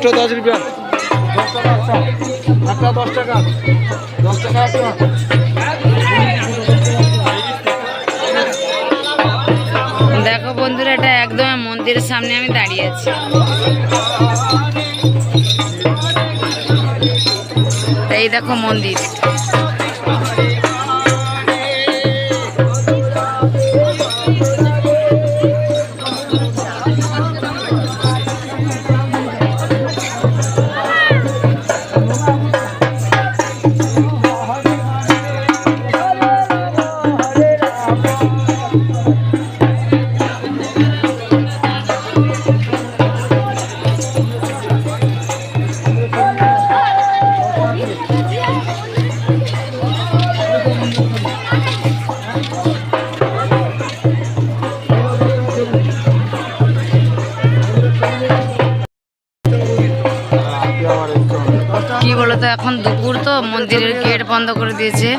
একটা 10 रुपया 10 টাকা একটা 10 টাকা 10 টাকা একটা। দেখো বন্ধুরা, এটা একদম মন্দিরের সামনে আমি দাঁড়িয়ে আছি। এই দেখো মন্দির। কি বলতো, এখন দুপুর তো মন্দিরের গেট বন্ধ করে দিয়েছে।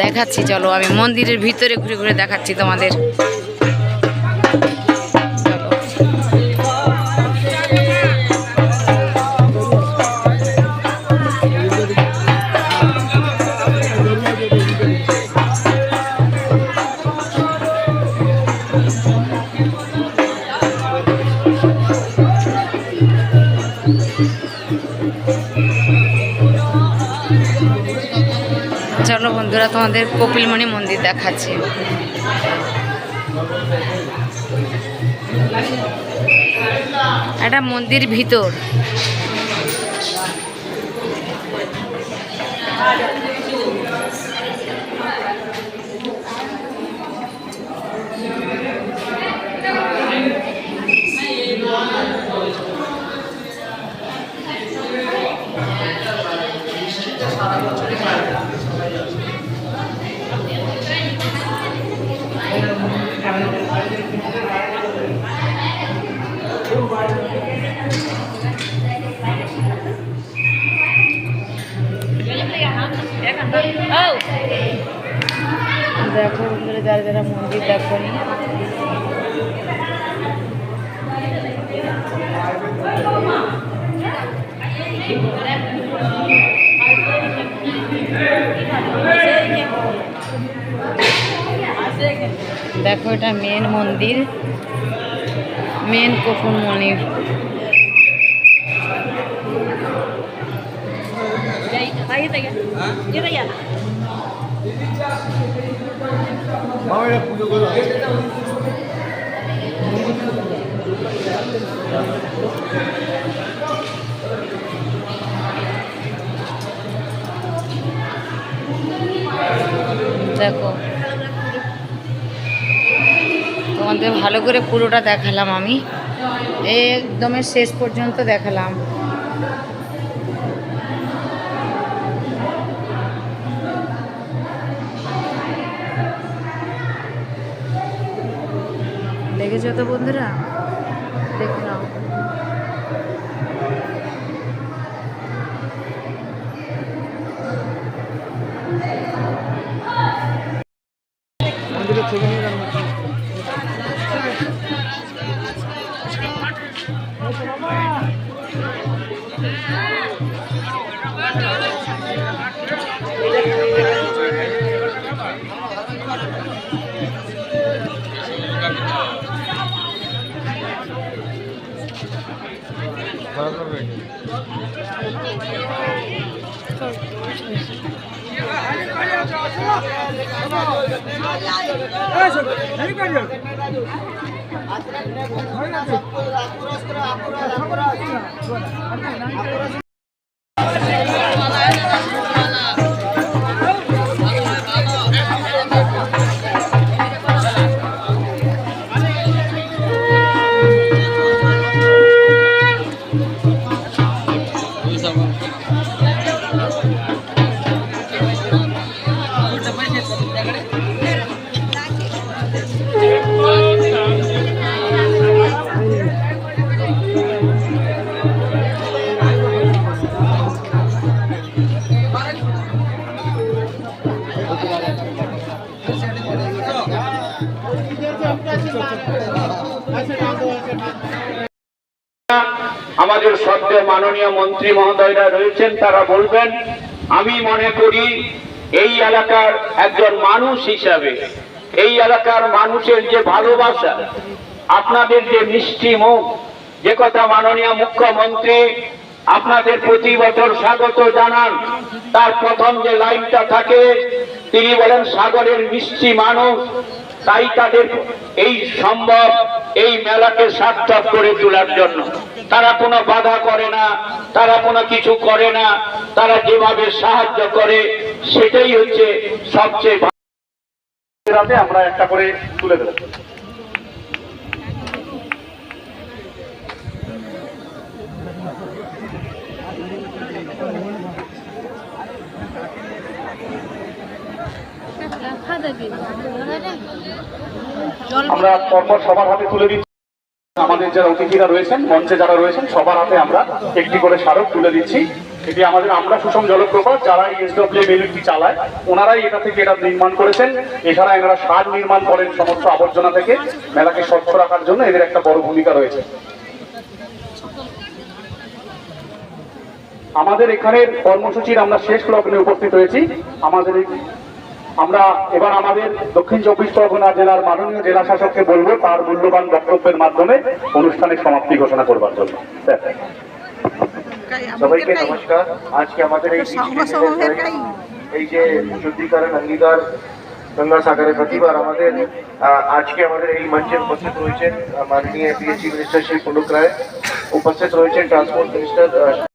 দেখাচ্ছি, চলো আমি মন্দিরের ভিতরে ঘুরে ঘুরে দেখাচ্ছি তোমাদের। চলো বন্ধুরা, তোমাদের কপিলমণি মন্দির দেখাচ্ছি। এটা মন্দির ভিতর। দেখো বন্ধুরা, যারা যারা মন্দির দেখোনি, দেখো এটা মেন মন্দির, মেন কপিলমণি। দেখো তোমাদের ভালো করে পুরোটা দেখালাম আমি, একদমের শেষ পর্যন্ত দেখালাম। দেখেছো তো বন্ধুরা, দেখে নাও। মন্দিরের ছবি নিয়ে যান। ভালো করবে। আমাদের সদ্য মাননীয় মন্ত্রী মহোদয়রা রয়েছেন, তারা বলবেন। আমি মনে করি এই এলাকার একজন মানুষ হিসাবে, এই এলাকার মানুষের যে ভালোবাসা, আপনাদের যে মিষ্টি মুখ, যে কথা মাননীয় মুখ্যমন্ত্রী আপনাদের প্রতি বছর স্বাগত জানান, তার প্রথম যে লাইনটা থাকে তিনি বলেন সাগরের মিষ্টি মানুষ, তাই তাদের এই সম্ভব এই মেলাকে সার্থক করে তোলার জন্য। তারা কোনো বাধা করে না, তারা কোনো কিছু করে না, তারা যেভাবে সাহায্য করে সেটাই হচ্ছে সবচেয়ে ভালো। রাতে আমরা একটা করে তুলে দেবো। আমরা পরপর সবার হাতে তুলে দিচ্ছি। আমাদের যারা অতিথিরা রয়েছেন, মঞ্চে যারা রয়েছেন, সবার হাতে আমরা একটি করে স্মারক তুলে দিচ্ছি। এটি আমাদের আমরা সুষম জলপ্রপাত যারা এই এসডব্লিউ মিলটি চালায়, ওনারাই এটা থেকে এটা নির্মাণ করেছেন। এছাড়া এনারা সার নির্মাণ করেন সমস্ত আবর্জনা থেকে মেলাকে স্বচ্ছ রাখার জন্য, এদের একটা বড় ভূমিকা রয়েছে। আমাদের এখানের কর্মসূচির আমরা শেষ লগ্নে উপস্থিত হয়েছি। আমরা এবার আমাদের দক্ষিণ চব্বিশ পরগনা জেলার মাননীয় জেলা শাসককে বলবো তার মূল্যবান বক্তব্যের মাধ্যমে অনুষ্ঠানের সমাপ্তি ঘোষণা করবার জন্য। সবাইকে নমস্কার। আজকে আমাদের এই যে শুদ্ধিকরণ অঙ্গীকার গঙ্গা সাগরের প্রতিবার আমাদের আজকে আমাদের এই মঞ্চে উপস্থিত রয়েছেন মাননীয় চিফ মিনিস্টার শ্রী পুলক রায়, উপস্থিত রয়েছেন ট্রান্সপোর্ট মিনিস্টার